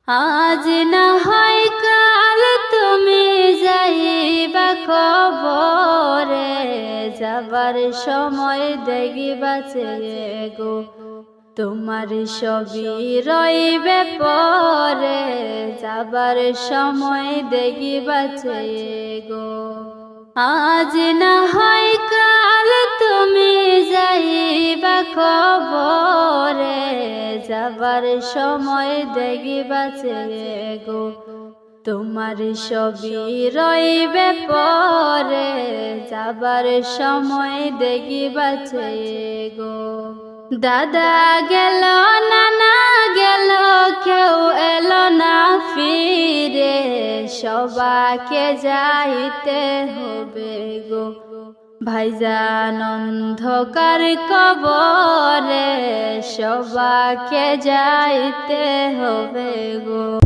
আজ না হয় কাল তুমি যাইবা কবরে, যাবার সময় দেখিবাছে গো তোমার সবই রইবে পরে, যাবার সময় দেখিবাছে গো। আজ না হয় কাল তুমি যাইবা কবরে, যাবার সময় দেখিবাছে গো তোমার সবই রইবে পরে, যাবার সময় দেখিবাছে গো। দাদা গেল নানা গেল কেউ এলো না ফিরে, সবাকে যাইতে হবে গো ভাইজান অন্ধকার কবরে, সবাকে যাইতে হবে গো।